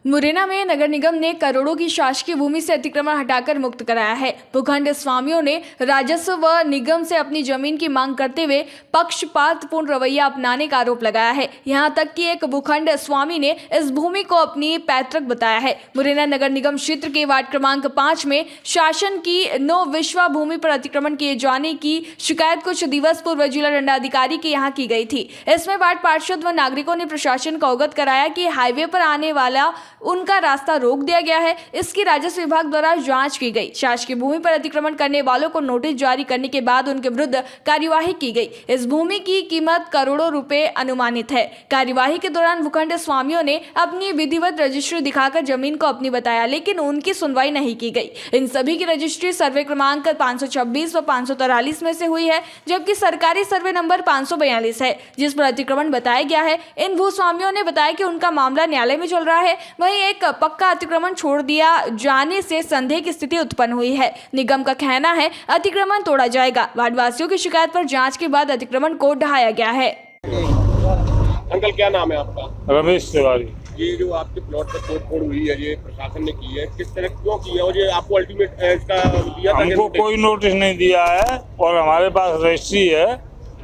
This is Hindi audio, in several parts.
मुरैना में नगर निगम ने करोड़ों की शासकीय भूमि से अतिक्रमण हटाकर मुक्त कराया है। भूखंड स्वामियों ने राजस्व व निगम से अपनी जमीन की मांग करते हुए पक्षपातपूर्ण रवैया अपनाने का आरोप लगाया है। यहां तक कि एक भूखंड स्वामी ने इस भूमि को अपनी पैतृक बताया है। मुरैना नगर निगम क्षेत्र के वार्ड क्रमांक 5 में शासन की 9 विश्वा भूमि पर अतिक्रमण किए जाने की शिकायत कुछ दिवस पूर्व जिला दंडाधिकारी के यहाँ की गई थी। इसमें वार्ड पार्षद व नागरिकों ने प्रशासन को अवगत कराया कि हाईवे पर आने वाला उनका रास्ता रोक दिया गया है। इसकी राजस्व विभाग द्वारा जांच की गई। शासकीय भूमि पर अतिक्रमण करने वालों को नोटिस जारी करने के बाद उनके विरुद्ध कार्यवाही की गई। इस भूमि की कीमत करोड़ों रुपए अनुमानित है। कार्यवाही के दौरान भूखंड स्वामियों ने अपनी विधिवत रजिस्ट्री दिखाकर जमीन को अपनी बताया, लेकिन उनकी सुनवाई नहीं की गई। इन सभी की रजिस्ट्री सर्वे क्रमांक 526 व 543 में से हुई है, जबकि सरकारी सर्वे नंबर 542 है, जिस पर अतिक्रमण बताया गया है। इन भूस्वामियों ने बताया कि उनका मामला न्यायालय में चल रहा है। वहीं एक पक्का अतिक्रमण छोड़ दिया जाने से संदेह की स्थिति उत्पन्न हुई है। निगम का कहना है अतिक्रमण तोड़ा जाएगा। वार्डवासियों की शिकायत पर जांच के बाद अतिक्रमण को ढहाया गया है। अंकल, क्या नाम है आपका? रमेश तिवारी। ये जो आपके प्लॉट पर तोड़फोड़ हुई है, ये प्रशासन ने की है, किस तरह क्यों की है और ये आपको अल्टीमेट इसका दिया था? हमको कोई नोटिस नहीं दिया है और हमारे पास रजिस्ट्री है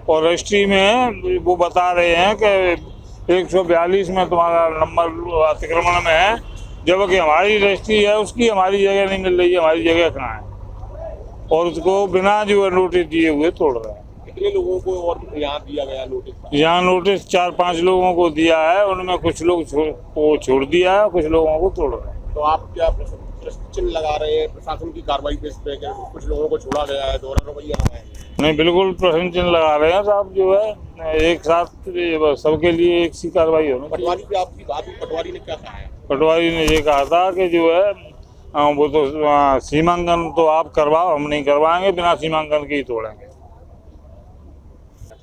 और रजिस्ट्री में वो बता रहे हैं कि 142 में तुम्हारा नंबर अतिक्रमण में है, जबकि हमारी रजिस्ट्री है उसकी हमारी जगह नहीं मिल रही है। हमारी जगह कहाँ है? और उसको बिना जो है नोटिस दिए हुए तोड़ रहे हैं। कितने लोगों को और यहाँ दिया गया नोटिस? यहाँ नोटिस 4-5 लोगों को दिया है, उनमें कुछ लोग को छोड़ दिया है, कुछ लोगों को तोड़ रहे हैं। तो आप क्या प्रश्न चिन्ह लगा रहे हैं प्रशासन की कार्रवाई पे? इस पे कुछ लोगों को छोड़ा गया है, दोहरा रवैया है? नहीं, बिल्कुल प्रश्न चिन्ह लगा रहे हैं साहब। जो है एक साथ सबके लिए एक सी कार्रवाई होनी। पटवारी पे आपकी बात हुई, पटवारी ने क्या कहा है? पटवारी ने ये कहा था कि जो है वो तो सीमांकन तो आप करवाओ, हम नहीं करवाएंगे, बिना सीमांकन के ही तोड़ेंगे।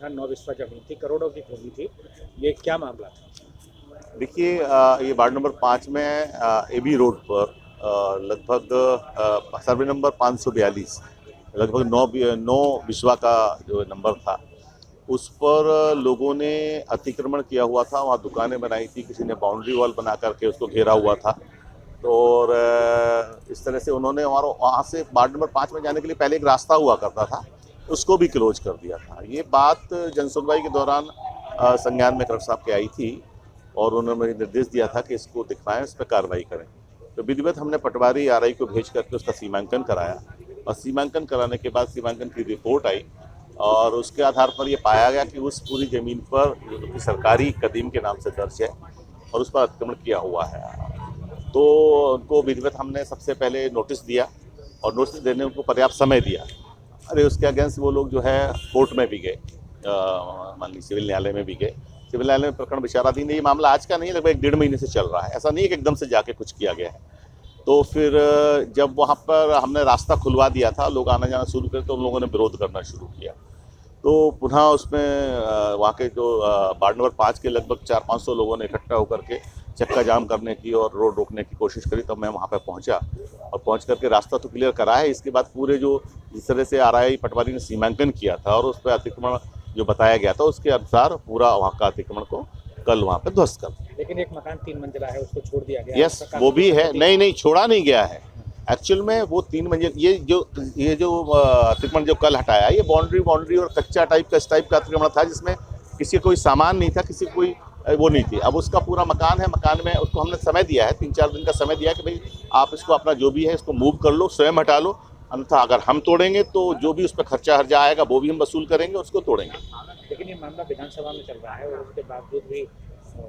9 विश्वा जमीन थी, करोड़ों की भूमि थी, ये क्या मामला था? देखिए, ये वार्ड नंबर 5 में एबी रोड पर लगभग सर्वे नंबर 542 लगभग 9 विश्वा का जो नंबर था, उस पर लोगों ने अतिक्रमण किया हुआ था। वहाँ दुकानें बनाई थी, किसी ने बाउंड्री वॉल बना करके उसको घेरा हुआ था। तो और इस तरह से उन्होंने वहाँ से वार्ड नंबर 5 में जाने के लिए पहले एक रास्ता हुआ करता था, उसको भी क्लोज कर दिया था। ये बात जनसुनवाई के दौरान संज्ञान में कलेक्टर साहब के आई थी और उन्होंने मुझे निर्देश दिया था कि इसको दिखवाएं, इस पर कार्रवाई करें। तो विधिवत हमने पटवारी आरआई को भेज करके उसका सीमांकन कराया और सीमांकन कराने के बाद सीमांकन की रिपोर्ट आई और उसके आधार पर यह पाया गया कि उस पूरी ज़मीन पर जो कि सरकारी कदीम के नाम से दर्ज है और उस पर अतिक्रमण किया हुआ है। तो उनको विधिवत हमने सबसे पहले नोटिस दिया और नोटिस देने उनको पर्याप्त समय दिया। अरे उसके अगेंस्ट वो लोग जो है कोर्ट में भी गए, मान लीजिए सिविल न्यायालय में भी गए। सिविल न्यायालय में प्रकरण विचाराधीन है। ये मामला आज का नहीं, लगभग 1-1.5 महीने से चल रहा है। ऐसा नहीं है कि एकदम से जाके कुछ किया गया है। तो फिर जब वहाँ पर हमने रास्ता खुलवा दिया था, लोग आना जाना शुरू करे, तो उन लोगों ने विरोध करना शुरू किया। तो पुनः उसमें वहाँ के जो वार्ड नंबर 5 के लगभग 400-500 लोगों ने इकट्ठा होकर के चक्का जाम करने की और रोड रोकने की कोशिश करी। तब मैं वहाँ पर पहुँचा और पहुँच करके रास्ता तो क्लियर करा है। इसके बाद पूरे जो जिस तरह से आरआई पटवारी ने सीमांकन किया था और उस पर अतिक्रमण जो बताया गया था, उसके अनुसार पूरा वहाँ का अतिक्रमण को कल वहाँ पे ध्वस्त कर। लेकिन एक मकान 3 मंजिला है, उसको छोड़ दिया गया। यस, वो भी है। नहीं, छोड़ा नहीं गया है। एक्चुअल में वो 3 मंजिल, ये जो अतिक्रमण जो कल हटाया, ये बाउंड्री और कच्चा टाइप का इस टाइप का अतिक्रमण था, जिसमें किसी कोई सामान नहीं था, किसी कोई वो नहीं थी। अब उसका पूरा मकान है, मकान में उसको हमने समय दिया है, 3-4 दिन का समय दिया है कि भाई आप इसको अपना जो भी है इसको मूव कर लो, स्वयं हटा लो, अन्यथा अगर हम तोड़ेंगे तो जो भी उस पर खर्चा आएगा वो भी हम वसूल करेंगे, उसको तोड़ेंगे। लेकिन ये मामला विधानसभा में चल रहा है और उसके बावजूद भी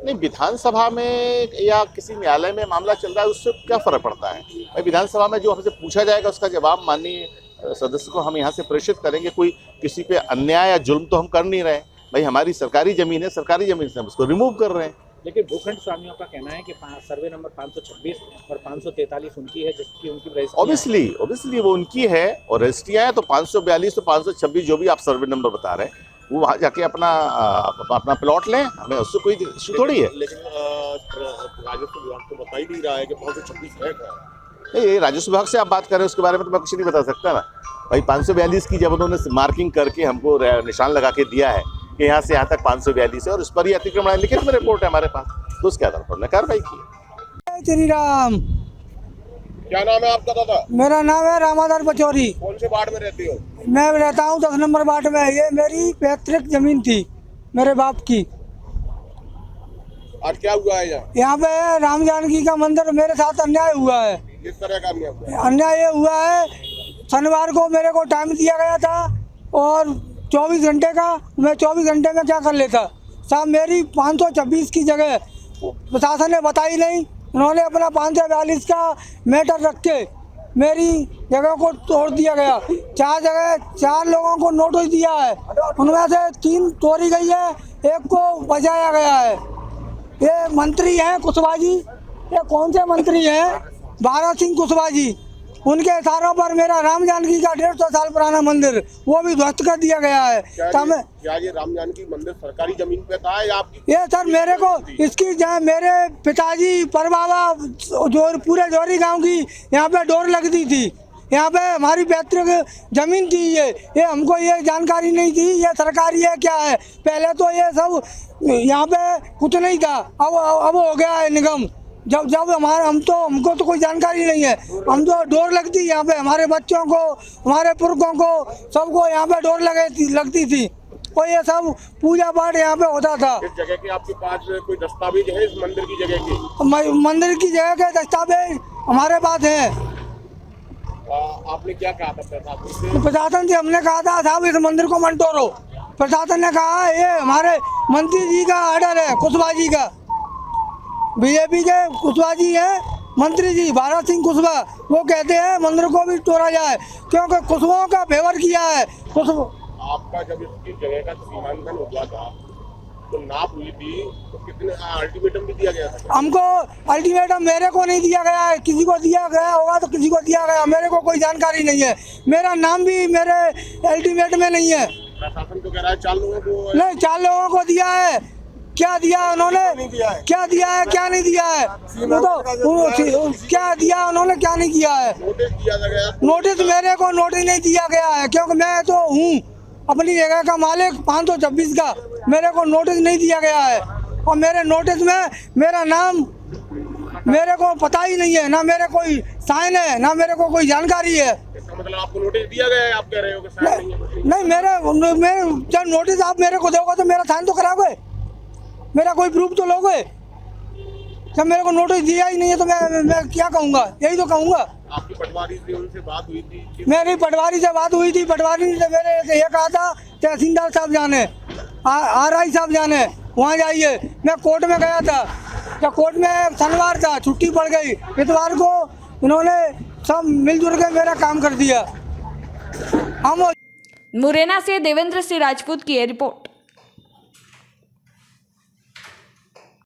नहीं, विधानसभा में या किसी न्यायालय में मामला चल रहा है, उससे क्या फ़र्क पड़ता है भाई? विधानसभा में जो हमसे पूछा जाएगा उसका जवाब माननीय सदस्य को हम यहाँ से प्रेषित करेंगे। कोई किसी पे अन्याय या जुल्म तो हम कर नहीं रहे भाई। हमारी सरकारी ज़मीन है, सरकारी ज़मीन से हम उसको रिमूव कर रहे हैं। लेकिन भूखंड स्वामियों का कहना है कि सर्वे नंबर 526 और 543 उनकी है, जिसकी उनकी रजिस्ट्री ऑब्वियसली वो उनकी है और रजिस्ट्रियाँ हैं। तो 542 तो 526 जो भी आप सर्वे नंबर बता रहे हैं, वो वहाँ जाके अपना प्लॉट लें, हमें उससे कोई इशू थोड़ी है। लेकिन राजस्व विभाग तो बता ही नहीं रहा है कि 526 है क्या? नहीं, राजस्व विभाग से आप बात कर रहे हैं, उसके बारे में तो मैं कुछ नहीं बता सकता ना भाई। 542 की जब उन्होंने मार्किंग करके हमको निशान लगा के दिया है कि यहाँ से यहाँ तक 542 है और उस पर ही अतिक्रमण लिखित में रिपोर्ट है हमारे पास, तो उसके आधार पर हमने कार्रवाई की है। श्री राम। क्या नाम है आपका दादा? मेरा नाम है रामाधार पचौरी। कौन से वार्ड में रहते हो? मैं रहता हूँ 10 नंबर वार्ड में। ये मेरी पैतृक जमीन थी मेरे बाप की। आज क्या हुआ है यहाँ? यहाँ पे राम जानकी का मंदिर, मेरे साथ अन्याय हुआ है। किस तरह का अन्याय हुआ है? अन्याय ये हुआ है, शनिवार को मेरे को टाइम दिया गया था और 24 घंटे का, मैं 24 घंटे में क्या कर लेता। साहब मेरी 526 की जगह प्रशासन ने बताई नहीं, उन्होंने अपना 542 का मैटर रख के मेरी जगह को तोड़ दिया गया। 4 जगह 4 लोगों को नोटिस दिया है, उनमें से 3 तोड़ी गई है, 1 को बचाया गया है। ये मंत्री हैं कुशवाहा जी, ये कौन से मंत्री हैं? भारत सिंह कुशवाहा जी, उनके इशारों पर मेरा राम जानकी का 150 साल पुराना मंदिर वो भी ध्वस्त कर दिया गया है। क्या ये राम जानकी मंदिर सरकारी जमीन पे था या आपकी? ये सर मेरे को इसकी मेरे पिताजी परबाबा जो पूरे जोरी गांव की यहाँ पे डोर लगती थी। यहाँ पे हमारी पैतृक जमीन थी। ये हमको ये जानकारी नहीं थी ये सरकारी है क्या है। पहले तो ये सब यहाँ पे कुछ नहीं था, अब हो गया है निगम। जब हमको तो कोई जानकारी नहीं है। हम तो डोर लगती यहाँ पे, हमारे बच्चों को, हमारे पुरखों को, सबको यहाँ पे डोर लगती थी और ये सब पूजा पाठ यहाँ पे होता था। इस जगह के आपके पास कोई दस्तावेज है? इस मंदिर की जगह के? मंदिर की जगह के दस्तावेज हमारे पास है। आपने क्या कहा था प्रशासन से? हमने कहा था साहब इस मंदिर को मत तोड़ो। प्रशासन ने कहा ये हमारे मंत्री जी का ऑर्डर है, कुशवाहा जी का, बीजेपी के कुशवाहा जी हैं मंत्री जी, भारत सिंह कुशवाहा। वो कहते हैं मंदिर को भी तोड़ा जाए क्योंकि कुशवाहा का फेवर किया है। आपका जब इसकी जगह का सीमांकन हुआ था तो नाप हुई थी तो कितने अल्टीमेटम भी दिया गया था? हमको अल्टीमेटम मेरे को नहीं दिया गया है, किसी को दिया गया होगा तो किसी को दिया गया, मेरे को कोई जानकारी नहीं है। मेरा नाम भी मेरे अल्टीमेट में नहीं है। प्रशासन तो कह रहा है 4 लोगों को नहीं, 4 लोगों को दिया है। क्या दिया है उन्होंने? क्या दिया है क्या नहीं दिया है? तो क्या दिया उन्होंने क्या नहीं किया है? नोटिस दिया गया? नोटिस मेरे को नोटिस नहीं दिया गया है क्योंकि मैं तो हूँ अपनी जगह का मालिक 526 का। मेरे को नोटिस नहीं दिया गया है और मेरे नोटिस में मेरा नाम मेरे को पता ही नहीं है, ना मेरे कोई साइन है, ना मेरे को कोई जानकारी है। इसका मतलब आपको नोटिस दिया गया है? आप कह रहे हो कि साइन नहीं है? नहीं, मेरे जब नोटिस आप मेरे को दोगे तो मेरा साइन तो कराओगे, मेरा कोई प्रूफ तो लोगे। जब मेरे को नोटिस दिया ही नहीं है तो मैं क्या कहूँगा? यही तो कहूँगा। आपकी पटवारी से उनसे बात हुई थी? मेरी पटवारी से बात हुई थी। पटवारी ने मेरे से ये कहा था तहसीलदार साहब जाने, RI साहब जाने, वहाँ जाइए। मैं कोर्ट में गया था, जब कोर्ट में शनिवार था, छुट्टी पड़ गई। इतवार को इन्होंने सब मिलजुल के मेरा काम कर दिया। हम मुरैना से देवेंद्र सिंह राजपूत की ये रिपोर्ट।